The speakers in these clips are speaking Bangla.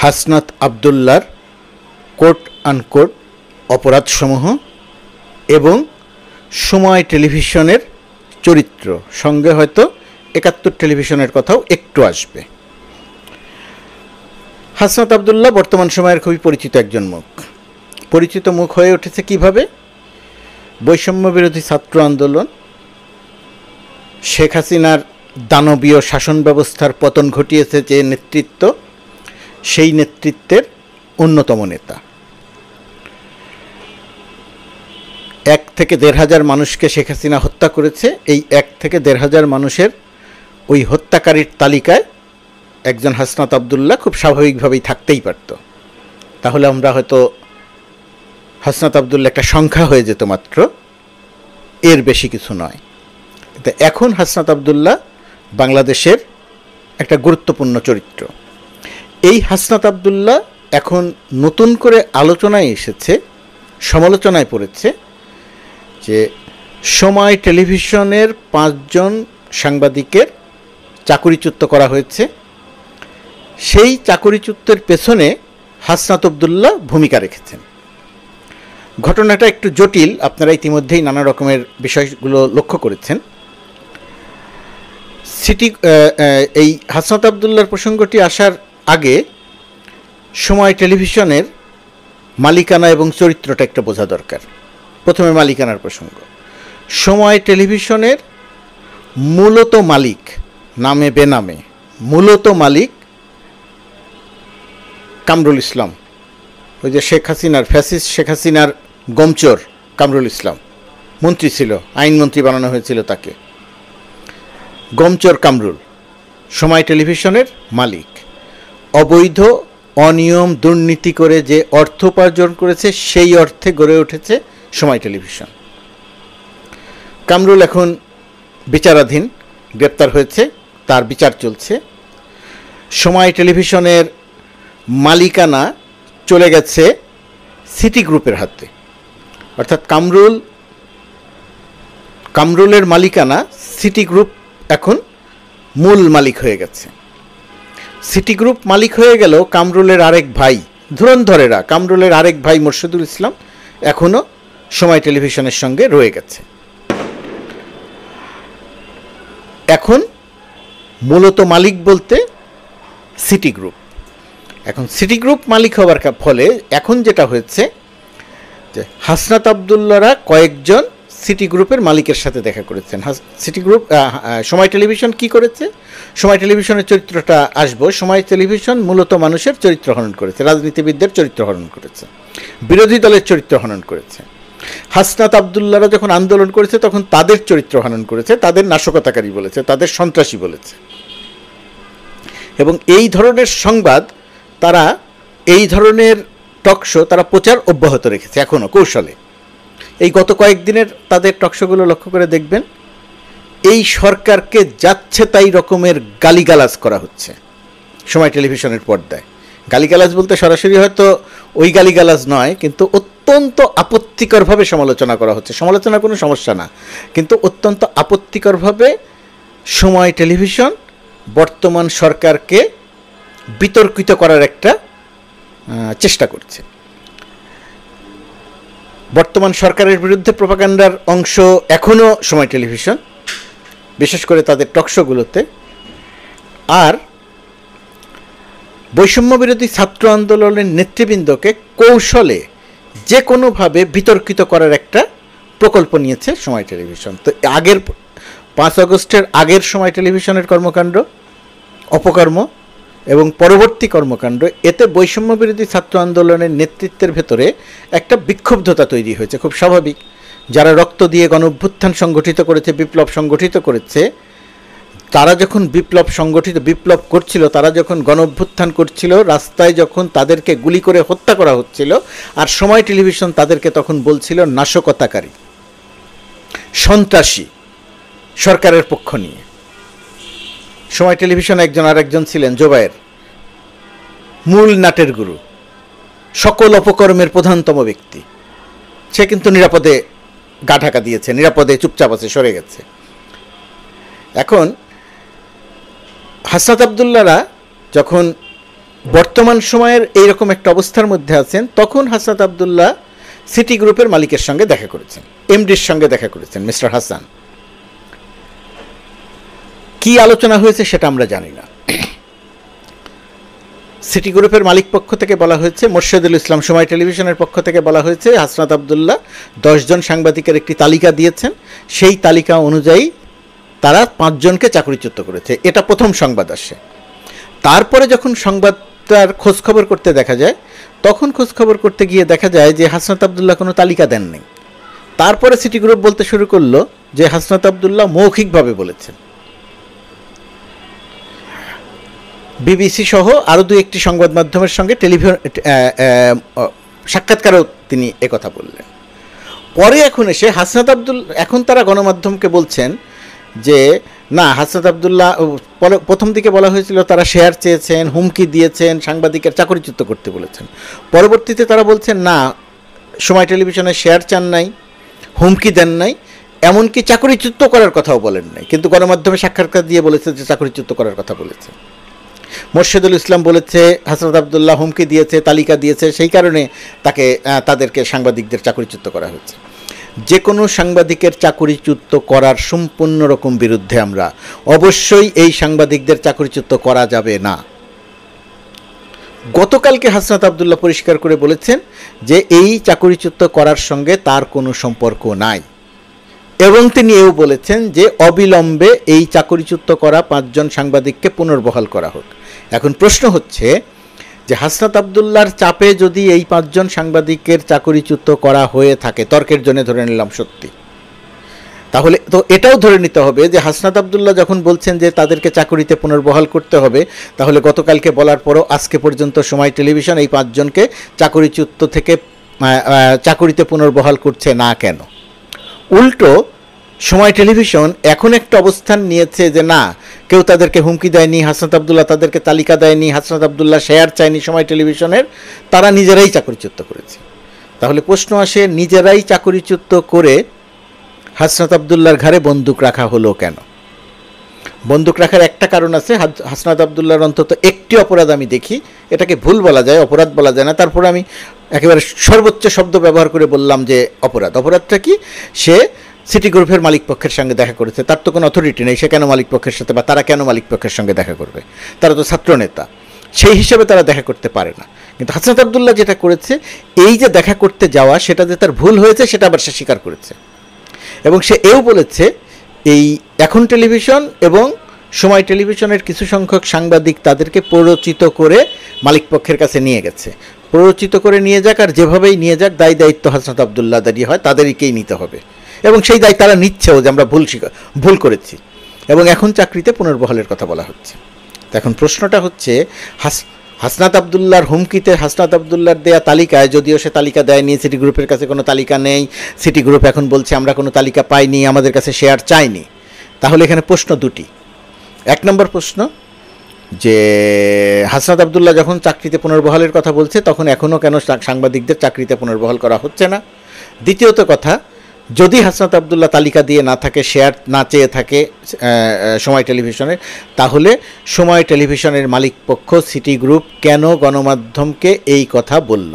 হাসনাত আবদুল্লার কোট আনকোট অপরাধসমূহ এবং সময় টেলিভিশনের চরিত্র, সঙ্গে হয়তো ৭১ টেলিভিশনের কথাও একটু আসবে। হাসনাত আবদুল্লাহ বর্তমান সময়ের খুবই পরিচিত একজন মুখ। পরিচিত মুখ হয়ে উঠেছে কিভাবে? বৈষম্য বিরোধী ছাত্র আন্দোলন, শেখ হাসিনার দানবীয় শাসন ব্যবস্থার পতন ঘটিয়েছে যে নেতৃত্ব, সেই নেতৃত্বের অন্যতম নেতা। ১ থেকে ১,৫০০ মানুষকে শেখ হাসিনা হত্যা করেছে। এই ১ থেকে ১,৫০০ মানুষের ওই হত্যাকারীর তালিকায় একজন হাসনাত আবদুল্লাহ খুব স্বাভাবিকভাবেই থাকতেই পারত। তাহলে আমরা হয়তো হাসনাত আবদুল্লাহ একটা সংখ্যা হয়ে যেত মাত্র, এর বেশি কিছু নয়। কিন্তু এখন হাসনাত আবদুল্লাহ বাংলাদেশের একটা গুরুত্বপূর্ণ চরিত্র। এই হাসনাত আবদুল্লাহ এখন নতুন করে আলোচনায় এসেছে, সমালোচনায় পড়েছে যে সময় টেলিভিশনের ৫ জন সাংবাদিকের চাকরিচ্যুত করা হয়েছে। সেই চাকরিচ্যুতের পেছনে হাসনাত আবদুল্লাহ ভূমিকা রেখেছেন। ঘটনাটা একটু জটিল, আপনারা ইতিমধ্যেই নানা রকমের বিষয়গুলো লক্ষ্য করেছেন। এই হাসনাত আবদুল্লাহর প্রসঙ্গটি আসার আগে সময় টেলিভিশনের মালিকানা এবং চরিত্রটা একটা বোঝা দরকার। প্রথমে মালিকানার প্রসঙ্গ। সময় টেলিভিশনের মূলত মালিক, নামে বেনামে মূলত মালিক কামরুল ইসলাম, ওই যে শেখ হাসিনার ফ্যাসিস্ট শেখ হাসিনার গমচোর কামরুল ইসলাম, মন্ত্রী ছিল, আইনমন্ত্রী বানানো হয়েছিল তাকে। গমচোর কামরুল সময় টেলিভিশনের মালিক। অবৈধ অনিয়ম দুর্নীতি করে যে অর্থ উপার্জন করেছে সেই অর্থে গড়ে উঠেছে সময় টেলিভিশন। কামরুল এখন বিচারাধীন, গ্রেপ্তার হয়েছে, তার বিচার চলছে। সময় টেলিভিশনের মালিকানা চলে গেছে সিটি গ্রুপের হাতে, অর্থাৎ কামরুলের মালিকানা সিটি গ্রুপ এখন মূল মালিক হয়ে গেছে। সিটি গ্রুপ মালিক হয়ে গেল কামরুলের আরেক ভাই, ধুরন্ধরেরা কামরুলের আরেক ভাই মোর্শেদুল ইসলাম এখনও সময় টেলিভিশনের সঙ্গে রয়ে গেছে। এখন মূলত মালিক বলতে সিটি গ্রুপ। এখন সিটি গ্রুপ মালিক হওয়ার ফলে এখন যেটা হয়েছে যে হাসনাত আবদুল্লাহরা কয়েকজন সিটি গ্রুপের মালিকের সাথে দেখা করেছেন। সিটি গ্রুপ সময় টেলিভিশন কি করেছে? সময় টেলিভিশনের চরিত্রটা আসবো। সময় টেলিভিশন মূলত মানুষের চরিত্র হনন করেছে, রাজনীতিবিদদের চরিত্র হনন করেছে, বিরোধী দলের চরিত্র হনন করেছে। হাসনাত আবদুল্লাহরা যখন আন্দোলন করেছে তখন তাদের চরিত্র হনন করেছে, তাদের নাশকতাকারী বলেছে, তাদের সন্ত্রাসী বলেছে। এবং এই ধরনের সংবাদ, তারা এই ধরনের টকশো তারা প্রচার অব্যাহত রেখেছে এখনও কৌশলে। এই গত কয়েকদিনের তাদের টকশোগুলো লক্ষ্য করে দেখবেন, এই সরকারকে যাচ্ছে তাই রকমের গালিগালাজ করা হচ্ছে সময় টেলিভিশনের পর্দায়। গালিগালাজ বলতে সরাসরি হয়তো ওই গালিগালাজ নয়, কিন্তু অত্যন্ত আপত্তিকরভাবে সমালোচনা করা হচ্ছে। সমালোচনা কোনো সমস্যা না, কিন্তু অত্যন্ত আপত্তিকরভাবে সময় টেলিভিশন বর্তমান সরকারকে বিতর্কিত করার একটা চেষ্টা করছে। বর্তমান সরকারের বিরুদ্ধে প্রোপাগান্ডার অংশ এখনও সময় টেলিভিশন, বিশেষ করে তাদের টকশোগুলোতে। আর বৈষম্য বিরোধী ছাত্র আন্দোলনের নেতৃবৃন্দকে কৌশলে যে কোনোভাবে বিতর্কিত করার একটা প্রকল্প নিয়েছে সময় টেলিভিশন। তো আগের 5 আগস্টের আগের সময় টেলিভিশনের কর্মকাণ্ড, অপকর্ম এবং পরবর্তী কর্মকাণ্ড, এতে বৈষম্য বিরোধী ছাত্র আন্দোলনের নেতৃত্বের ভেতরে একটা বিক্ষুব্ধতা তৈরি হয়েছে, খুব স্বাভাবিক। যারা রক্ত দিয়ে গণ অভ্যুত্থান সংগঠিত করেছে, বিপ্লব সংগঠিত করেছে, তারা যখন বিপ্লব করছিল, তারা যখন গণ অভ্যুত্থান করছিল, রাস্তায় যখন তাদেরকে গুলি করে হত্যা করা হচ্ছিল, আর সময় টেলিভিশন তাদেরকে তখন বলছিল নাশকতাকারী, সন্ত্রাসী, সরকারের পক্ষ নিয়ে। সময় টেলিভিশন একজন আরেকজন ছিলেন জোবায়ের, মূল নাটের গুরু, সকল অপকর্মের প্রধানতম ব্যক্তি। সে কিন্তু নিরাপদে গা ঢাকা দিয়েছে, নিরাপদে চুপচাপ আছে, সরে গেছে। এখন হাসনাত আবদুল্লাহরা যখন বর্তমান সময়ের এইরকম একটা অবস্থার মধ্যে আছেন, তখন হাসনাত আবদুল্লাহ সিটি গ্রুপের মালিকের সঙ্গে দেখা করেছেন, এমডির সঙ্গে দেখা করেছেন মিস্টার হাসান। কি আলোচনা হয়েছে সেটা আমরা জানি না। সিটি গ্রুপের মালিক পক্ষ থেকে বলা হয়েছে, মোর্শেদুল ইসলাম সময় টেলিভিশনের পক্ষ থেকে বলা হয়েছে, হাসনাত আবদুল্লাহ 10 জন সাংবাদিকের একটি তালিকা দিয়েছেন, সেই তালিকা অনুযায়ী তারা 5 জনকে চাকরিচ্যুত করেছে। এটা প্রথম সংবাদ আসে। তারপরে যখন সংবাদটার খোঁজখবর করতে দেখা যায়, তখন খোঁজখবর করতে গিয়ে দেখা যায় যে হাসনাত আবদুল্লাহ কোনো তালিকা দেননি। তারপরে সিটি গ্রুপ বলতে শুরু করলো যে হাসনাত আবদুল্লাহ মৌখিকভাবে বলেছেন। বিবিসি সহ আরও 2-1টি সংবাদ মাধ্যমের সঙ্গে সাক্ষাৎকারেও তিনি একথা বললেন। পরে এখন এসে এখন তারা গণমাধ্যমকে বলছেন যে না, হাসনাত আবদুল্লাহ প্রথম দিকে বলা হয়েছিল তারা শেয়ার চেয়েছেন, হুমকি দিয়েছেন, সাংবাদিকের চাকরিচ্যুত করতে বলেছেন। পরবর্তীতে তারা বলছেন না, সময় টেলিভিশনে শেয়ার চান নাই, হুমকি দেন নাই, এমনকি চাকরিচ্যুত করার কথাও বলেন নাই, কিন্তু গণমাধ্যমে সাক্ষাৎকার দিয়ে বলেছে যে চাকরিচ্যুত করার কথা বলেছে। মোর্শেদুল ইসলাম বলেছে হাসনাত আবদুল্লাহ হুমকি দিয়েছে, তালিকা দিয়েছে, সেই কারণে তাদেরকে সাংবাদিকদের চাকরিচ্যুত করা হয়েছে। যে কোনো সাংবাদিকের চাকরিচ্যুত করার সম্পূর্ণ রকম বিরুদ্ধে আমরা। অবশ্যই এই সাংবাদিকদের চাকরিচ্যুত করা যাবে না। গতকালকে হাসনাত আবদুল্লাহ পরিষ্কার করে বলেছেন যে এই চাকরিচ্যুত করার সঙ্গে তার কোনো সম্পর্ক নাই, এবং তিনি এও বলেছেন যে অবিলম্বে এই চাকরিচ্যুত করা 5 জন সাংবাদিককে পুনর্বহাল করা হোক। এখন প্রশ্ন হচ্ছে যে হাসনাত আবদুল্লাহর চাপে যদি এই 5 জন সাংবাদিকের চাকরিচ্যুত করা হয়ে থাকে, তর্কের জন্য ধরে নিলাম সত্যি, তাহলে তো এটাও ধরে নিতে হবে যে হাসনাত আবদুল্লাহ যখন বলছেন যে তাদেরকে চাকরিতে পুনর্বহাল করতে হবে, তাহলে গতকালকে বলার পরও আজকে পর্যন্ত সময় টেলিভিশন এই 5 জনকে চাকরিচ্যুত থেকে চাকরিতে পুনর্বহাল করছে না কেন? উল্টো সময় টেলিভিশন এখন একটা অবস্থান নিয়েছে যে না, কেউ তাদেরকে হুমকি দেয়নি, হাসনাত আবদুল্লাহ তাদেরকে তালিকা দেয়নি, হাসনাত আবদুল্লাহ শেয়ার চায়নি সময় টেলিভিশনের, তারা নিজেরাই চাকরিচ্যুত করেছে। তাহলে প্রশ্ন আসে, নিজেরাই চাকরিচ্যুত করে হাসনাত আবদুল্লাহর ঘাড়ে বন্দুক রাখা হলো কেন? বন্দুক রাখার একটা কারণ আছে। হাসনাত আবদুল্লাহর অন্তত একটি অপরাধ আমি দেখি, এটাকে ভুল বলা যায়, অপরাধ বলা যায় না, তারপরে আমি একেবারে সর্বোচ্চ শব্দ ব্যবহার করে বললাম যে অপরাধটা কি? সে সিটি গ্রুপের মালিক পক্ষের সঙ্গে দেখা করেছে। তার তো কোনো অথরিটি নেই, সে কেন মালিক পক্ষের সাথে, বা তারা কেন মালিক পক্ষের সঙ্গে দেখা করবে? তারা তো ছাত্রনেতা, সেই হিসেবে তারা দেখা করতে পারে না। কিন্তু হাসনাত আবদুল্লাহ যেটা করেছে, এই যে দেখা করতে যাওয়া, সেটা যে তার ভুল হয়েছে সেটা আবার সে স্বীকার করেছে, এবং সে এও বলেছে এই এখন টেলিভিশন এবং সময় টেলিভিশনের কিছু সংখ্যক সাংবাদিক তাদেরকে প্ররোচিত করে মালিক পক্ষের কাছে নিয়ে গেছে। প্ররোচিত করে নিয়ে যাক আর যেভাবেই নিয়ে যাক, দায়িত্ব হাসনাত আবদুল্লাহ দাঁড়িয়ে হয়, তাদেরকেই নিতে হবে, এবং সেই দায় তারা নিচ্ছেও যে আমরা ভুল করেছি, এবং এখন চাকরিতে পুনর্বহালের কথা বলা হচ্ছে। এখন প্রশ্নটা হচ্ছে, হাসনাত আবদুল্লাহর হুমকিতে হাসনাত আবদুল্লাহর দেয়া তালিকায়, যদিও সে তালিকা দেয়নি, সিটি গ্রুপের কাছে কোনো তালিকা নেই, সিটি গ্রুপ এখন বলছে আমরা কোনো তালিকা পাইনি, আমাদের কাছে শেয়ার চাইনি, তাহলে এখানে প্রশ্ন দুটি। 1 নম্বর প্রশ্ন যে হাসনাত আবদুল্লাহ যখন চাকরিতে পুনর্বহালের কথা বলছে, তখন এখনও কেন সাংবাদিকদের চাকরিতে পুনর্বহাল করা হচ্ছে না? দ্বিতীয়ত কথা, যদি হাসনাত আবদুল্লাহ তালিকা দিয়ে না থাকে, শেয়ার না চেয়ে থাকে সময় টেলিভিশনের, তাহলে সময় টেলিভিশনের মালিক পক্ষ সিটি গ্রুপ কেন গণমাধ্যমকে এই কথা বলল?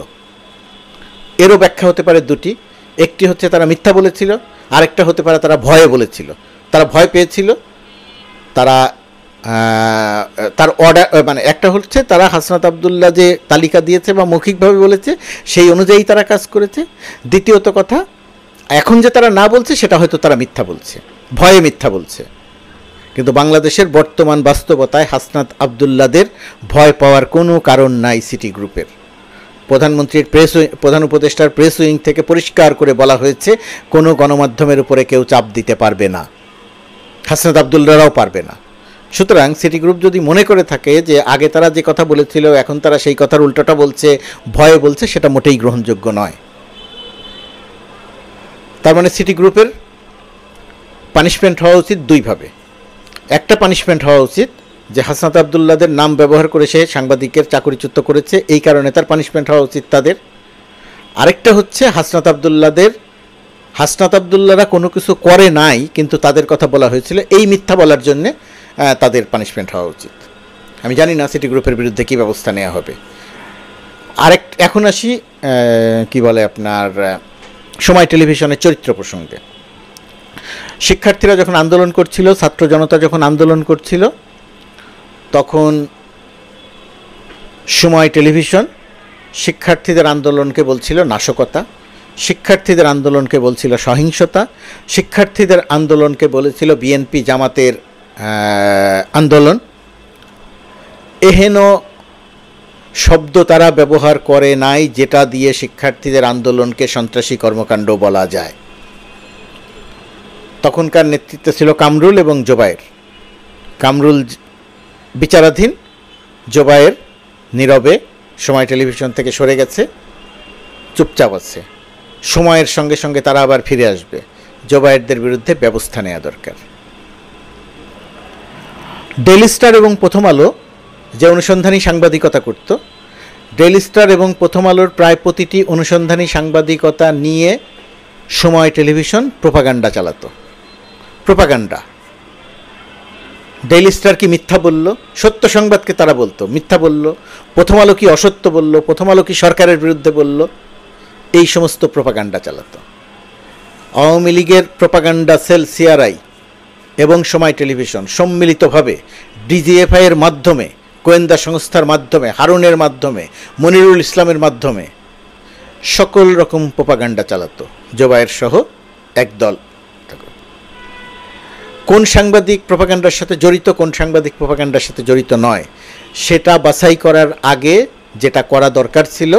এরও ব্যাখ্যা হতে পারে দুটি। একটি হচ্ছে তারা মিথ্যা বলেছিল, আরেকটা হতে পারে তারা ভয়ে বলেছিল, তারা ভয় পেয়েছিল, তারা তার অর্ডার, মানে একটা হচ্ছে তারা হাসনাত আবদুল্লাহ যে তালিকা দিয়েছে বা মৌখিকভাবে বলেছে সেই অনুযায়ী তারা কাজ করেছে। দ্বিতীয়ত কথা, এখন যে তারা না বলছে সেটা হয়তো তারা মিথ্যা বলছে, ভয়ে মিথ্যা বলছে। কিন্তু বাংলাদেশের বর্তমান বাস্তবতায় হাসনাত আবদুল্লাহদের ভয় পাওয়ার কোনো কারণ নাই। সিটি গ্রুপের প্রধান উপদেষ্টার প্রেস উইং থেকে পরিষ্কার করে বলা হয়েছে, কোনো গণমাধ্যমের উপরে কেউ চাপ দিতে পারবে না, হাসনাত আবদুল্লাহরাও পারবে না। সুতরাং সিটি গ্রুপ যদি মনে করে থাকে যে আগে তারা যে কথা বলেছিল এখন তারা সেই কথার উল্টোটা বলছে, ভয়ে বলছে, সেটা মোটেই গ্রহণযোগ্য নয়। তার মানে সিটি গ্রুপের পানিশমেন্ট হওয়া উচিত দুইভাবে। একটা পানিশমেন্ট হওয়া উচিত যে হাসনাত আবদুল্লাহদের নাম ব্যবহার করে সে সাংবাদিকের চাকরিচ্যুত করেছে, এই কারণে তার পানিশমেন্ট হওয়া উচিত তাদের। আরেকটা হচ্ছে হাসনাত আবদুল্লাহরা কোনো কিছু করে নাই কিন্তু তাদের কথা বলা হয়েছিল, এই মিথ্যা বলার জন্যে তাদের পানিশমেন্ট হওয়া উচিত। আমি জানি না সিটি গ্রুপের বিরুদ্ধে কী ব্যবস্থা নেওয়া হবে। এখন আসি কি বলে আপনার সময় টেলিভিশনের চরিত্র প্রসঙ্গে। শিক্ষার্থীরা যখন আন্দোলন করছিল, ছাত্র জনতা যখন আন্দোলন করছিল, তখন সময় টেলিভিশন শিক্ষার্থীদের আন্দোলনকে বলছিল নাশকতা, শিক্ষার্থীদের আন্দোলনকে বলছিল সহিংসতা, শিক্ষার্থীদের আন্দোলনকে বলেছিল বিএনপি জামাতের আন্দোলন। এহেন শব্দ তারা ব্যবহার করে নাই যেটা দিয়ে শিক্ষার্থীদের আন্দোলনকে সন্ত্রাসী কর্মকাণ্ড বলা যায়। তখনকার নেতৃত্বে ছিল কামরুল এবং জোবায়ের। কামরুল বিচারাধীন, জোবায়ের নীরবে সময় টেলিভিশন থেকে সরে গেছে, চুপচাপ আছে। সময়ের সঙ্গে সঙ্গে তারা আবার ফিরে আসবে। জোবায়েরদের বিরুদ্ধে ব্যবস্থা নেওয়া দরকার। ডেইলি স্টার এবং প্রথম আলো যে অনুসন্ধানী সাংবাদিকতা করত, ডেইলি স্টার এবং প্রথম আলোর প্রায় প্রতিটি অনুসন্ধানী সাংবাদিকতা নিয়ে সময় টেলিভিশন প্রোপাগান্ডা চালাতো। প্রোপাগান্ডা। ডেইলি স্টার কি মিথ্যা বলল? সত্য সংবাদকে তারা বলতো মিথ্যা বলল। প্রথম আলো কি অসত্য বলল? প্রথম আলো কি সরকারের বিরুদ্ধে বলল? এই সমস্ত প্রোপাগান্ডা চালাতো। আওয়ামী লীগের প্রোপাগান্ডা সেল সিআরআই এবং সময় টেলিভিশন সম্মিলিতভাবে ডিজিএফআইয়ের মাধ্যমে, গোয়েন্দা সংস্থার মাধ্যমে, হারুনের মাধ্যমে, মনিরুল ইসলামের মাধ্যমে সকল রকম প্রোপাগান্ডা চালাতো, জোবায়ের সহ একদল। কোন সাংবাদিক প্রোপাগান্ডার সাথে জড়িত, কোন সাংবাদিক প্রোপাগান্ডার সাথে জড়িত নয়, সেটা বাছাই করার আগে যেটা করা দরকার ছিল,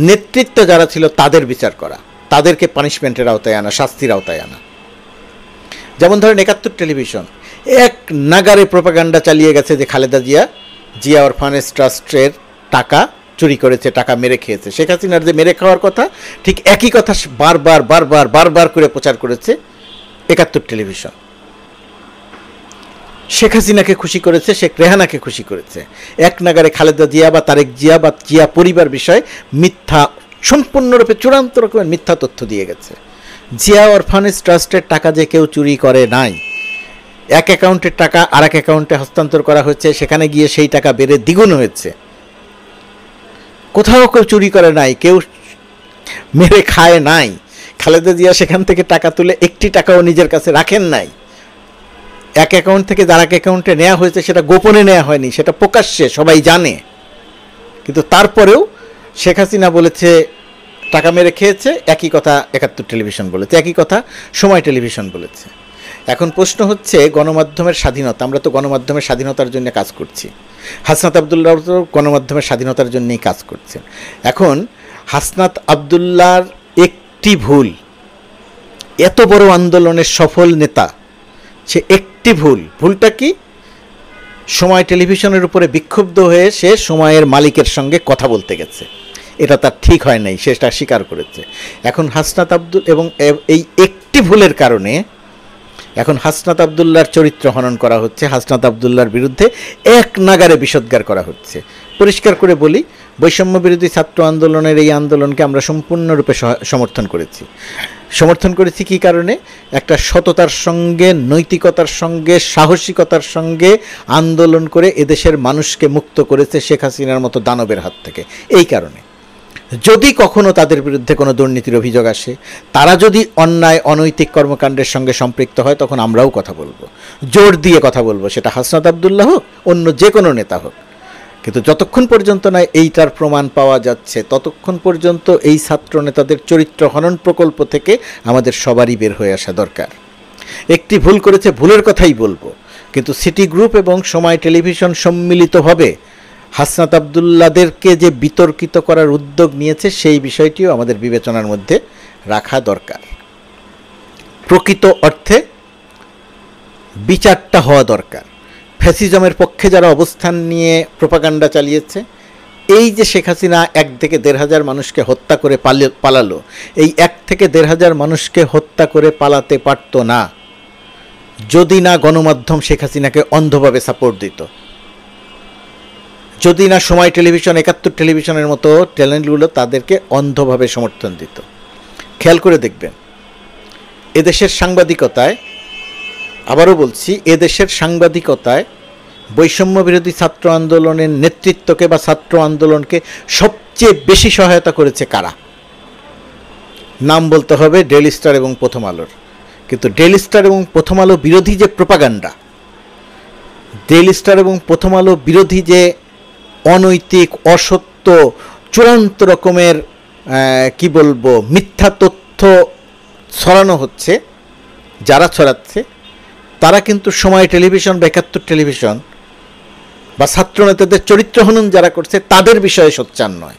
নেতৃত্ব যারা ছিল তাদের বিচার করা, তাদেরকে পানিশমেন্টের আওতায় আনা, শাস্তির আওতায় আনা। যেমন ধরেন ৭১ টেলিভিশন এক নাগারে প্রোপাগান্ডা চালিয়ে গেছে যে খালেদা জিয়া অরফানেজ ট্রাস্টের টাকা চুরি করেছে, টাকা মেরে খেয়েছে। শেখ হাসিনার যে মেরে খাওয়ার কথা, ঠিক একই কথা বারবার করে প্রচার করেছে ৭১ টেলিভিশন। শেখ হাসিনাকে খুশি করেছে, শেখ রেহানাকে খুশি করেছে। এক নাগারে খালেদা জিয়া বা তারেক জিয়া বা জিয়া পরিবার বিষয়ে মিথ্যা, সম্পূর্ণরূপে চূড়ান্ত রকমের মিথ্যা তথ্য দিয়ে গেছে। জিয়া অরফানেজ ট্রাস্টের টাকা যে কেউ চুরি করে নাই, এক অ্যাকাউন্টের টাকা আর এক অ্যাকাউন্টে হস্তান্তর করা হয়েছে, সেখানে গিয়ে সেই টাকা বেড়ে দ্বিগুণ হয়েছে। কোথাও কেউ চুরি করে নাই, কেউ মেরে খায় নাই। খালেদা জিয়া সেখান থেকে টাকা তুলে একটি টাকাও নিজের কাছে রাখেন নাই। এক অ্যাকাউন্ট থেকে যার এক অ্যাকাউন্টে নেওয়া হয়েছে সেটা গোপনে নেওয়া হয়নি, সেটা প্রকাশ্যে সবাই জানে। কিন্তু তারপরেও শেখ হাসিনা বলেছে টাকা মেরে খেয়েছে, একই কথা ৭১ টেলিভিশন বলেছে, একই কথা সময় টেলিভিশন বলেছে। এখন প্রশ্ন হচ্ছে গণমাধ্যমের স্বাধীনতা। আমরা তো গণমাধ্যমের স্বাধীনতার জন্য কাজ করছি। হাসনাত আবদুল্লাহ তো গণমাধ্যমের স্বাধীনতার জন্যই কাজ করছেন। এখন হাসনাত আবদুল্লাহর একটি ভুল, এত বড় আন্দোলনের সফল নেতা, সে একটি ভুলটা কি? সময় টেলিভিশনের উপরে বিক্ষুব্ধ হয়ে সে সময়ের মালিকের সঙ্গে কথা বলতে গেছে। এটা তার ঠিক হয় নাই, সেটা স্বীকার করেছে। এখন হাসনাত আবদুল এবং এই একটি ভুলের কারণে এখন হাসনাত আবদুল্লাহর চরিত্র হনন করা হচ্ছে, হাসনাত আবদুল্লাহর বিরুদ্ধে এক নাগারে বিষোদ্গার করা হচ্ছে। পরিষ্কার করে বলি, বৈষম্য বিরোধী ছাত্র আন্দোলনের এই আন্দোলনকে আমরা সম্পূর্ণরূপে সমর্থন করেছি। কী কারণে? একটা সততার সঙ্গে, নৈতিকতার সঙ্গে, সাহসিকতার সঙ্গে আন্দোলন করে এদেশের মানুষকে মুক্ত করেছে শেখ হাসিনার মতো দানবের হাত থেকে। এই কারণে যদি কখনো তাদের বিরুদ্ধে কোনো দুর্নীতির অভিযোগ আসে, তারা যদি অন্যায় অনৈতিক কর্মকাণ্ডের সঙ্গে সম্পৃক্ত হয়, তখন আমরাও কথা বলবো, জোর দিয়ে কথা বলবো, সেটা হাসনাত আবদুল্লাহ হোক, অন্য যে কোনো নেতা হোক। কিন্তু যতক্ষণ পর্যন্ত না এইটার প্রমাণ পাওয়া যাচ্ছে, ততক্ষণ পর্যন্ত এই ছাত্র নেতাদের চরিত্র হনন প্রকল্প থেকে আমাদের সবারই বের হয়ে আসা দরকার। একটি ভুল করেছে, ভুলের কথাই বলবো, কিন্তু সিটি গ্রুপ এবং সময় টেলিভিশন সম্মিলিতভাবে হাসনাত আবদুল্লাদেরকে যে বিতর্কিত করার উদ্যোগ নিয়েছে, সেই বিষয়টিও আমাদের বিবেচনার মধ্যে রাখা দরকার। প্রকৃত অর্থে বিচারটা হওয়া দরকার। ফ্যাসিজমের পক্ষে যারা অবস্থান নিয়ে প্রোপাগান্ডা চালিয়েছে, এই যে শেখ হাসিনা ১ থেকে ১,৫০০ মানুষকে হত্যা করে পালালো, এই ১ থেকে ১,৫০০ মানুষকে হত্যা করে পালাতে পারত না যদি না গণমাধ্যম শেখ হাসিনাকে অন্ধভাবে সাপোর্ট দিত, যদি না সময় টেলিভিশন, ৭১ টেলিভিশনের মতো চ্যানেলগুলো তাদেরকে অন্ধভাবে সমর্থন দিত। খেয়াল করে দেখবেন, এদেশের সাংবাদিকতায়, আবারও বলছি, এদেশের সাংবাদিকতায় বৈষম্য বিরোধী ছাত্র আন্দোলনের নেতৃত্বকে বা ছাত্র আন্দোলনকে সবচেয়ে বেশি সহায়তা করেছে কারা? নাম বলতে হবে ডেইলি স্টার এবং প্রথম আলোর। কিন্তু ডেইলি স্টার এবং প্রথম আলো বিরোধী যে প্রোপাগান্ডা, ডেইলি স্টার এবং প্রথম আলো বিরোধী যে অনৈতিক, অসত্য, চূড়ান্ত রকমের কি বলবো মিথ্যা তথ্য ছড়ানো হচ্ছে, যারা ছড়াচ্ছে তারা কিন্তু সময় টেলিভিশন বা ৭১ টেলিভিশন বা ছাত্রনেতাদের চরিত্র হনন যারা করছে তাদের বিষয়ে সোচ্চার নয়।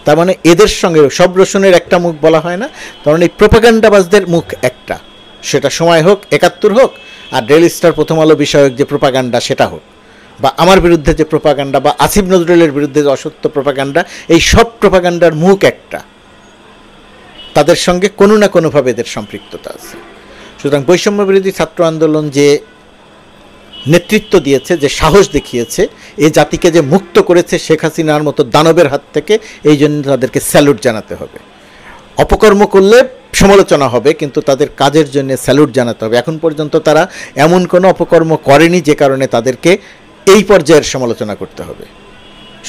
তার মানে এদের সঙ্গে সব রসুনের একটা মুখ বলা হয় না, কারণ এই প্রোপাগান্ডাবাজদের মুখ একটা, সেটা সময় হোক, ৭১ হোক, আর ডেইলি স্টার প্রথম আলো বিষয়ক যে প্রোপাগান্ডা সেটা হোক, বা আমার বিরুদ্ধে যে প্রোপাগান্ডা বা আসিফ নজরুলের বিরুদ্ধে যে অসত্য প্রোপাগান্ডা, এই সব প্রোপাগান্ডার মুখ একটা, তাদের সঙ্গে কোনো না কোনোভাবে এদের সম্পৃক্ততা আছে। সুতরাং বৈষম্য বিরোধী ছাত্র আন্দোলন যে নেতৃত্ব দিয়েছে, যে সাহস দেখিয়েছে, এই জাতিকে যে মুক্ত করেছে শেখ হাসিনার মতো দানবের হাত থেকে, এই জন্য তাদেরকে স্যালুট জানাতে হবে। অপকর্ম করলে সমালোচনা হবে, কিন্তু তাদের কাজের জন্য স্যালুট জানাতে হবে। এখন পর্যন্ত তারা এমন কোনো অপকর্ম করেনি যে কারণে তাদেরকে এই পর্যায়ের সমালোচনা করতে হবে।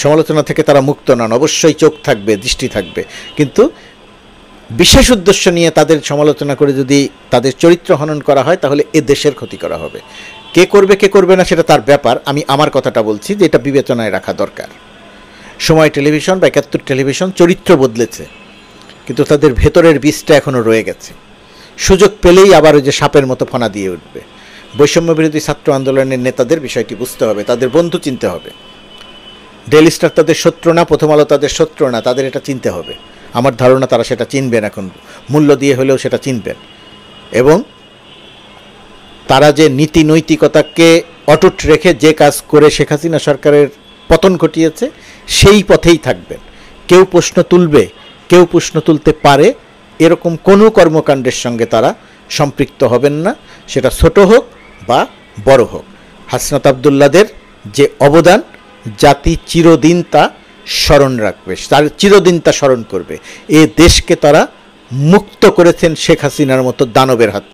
সমালোচনা থেকে তারা মুক্ত নন, অবশ্যই চোখ থাকবে, দৃষ্টি থাকবে, কিন্তু বিশেষ উদ্দেশ্য নিয়ে তাদের সমালোচনা করে যদি তাদের চরিত্র হনন করা হয় তাহলে এ দেশের ক্ষতি করা হবে। কে করবে কে করবে না সেটা তার ব্যাপার, আমি আমার কথাটা বলছি যে এটা বিবেচনায় রাখা দরকার। সময় টেলিভিশন বা ৭১ টেলিভিশন চরিত্র বদলেছে, কিন্তু তাদের ভেতরের বীজটা এখনও রয়ে গেছে। সুযোগ পেলেই আবার ওই যে সাপের মতো ফনা দিয়ে উঠবে। বৈষম্য বিরোধী ছাত্র আন্দোলনের নেতাদের বিষয়টি বুঝতে হবে, তাদের বন্ধু চিনতে হবে। ডেইলি স্টার তাদের শত্রু না, প্রথম আলো তাদের শত্রু না, তাদের এটা চিনতে হবে। আমার ধারণা তারা সেটা চিনবেন, এখন মূল্য দিয়ে হলেও সেটা চিনবেন, এবং তারা যে নীতি নৈতিকতাকে অটুট রেখে যে কাজ করে শেখ হাসিনা সরকারের পতন ঘটিয়েছে সেই পথেই থাকবেন। কেউ প্রশ্ন তুলবে, কেউ প্রশ্ন তুলতে পারে, এরকম কোনো কর্মকাণ্ডের সঙ্গে তারা সম্পৃক্ত হবেন না, সেটা ছোট হোক বা বড় হোক। হাসনাত আবদুল্লাদের যে অবদান জাতি চিরদিন তা স্মরণ রাখবে, তার চিরদিন তা স্মরণ করবে। এ দেশকে তারা মুক্ত করেছেন শেখ হাসিনার মতো দানবের হাত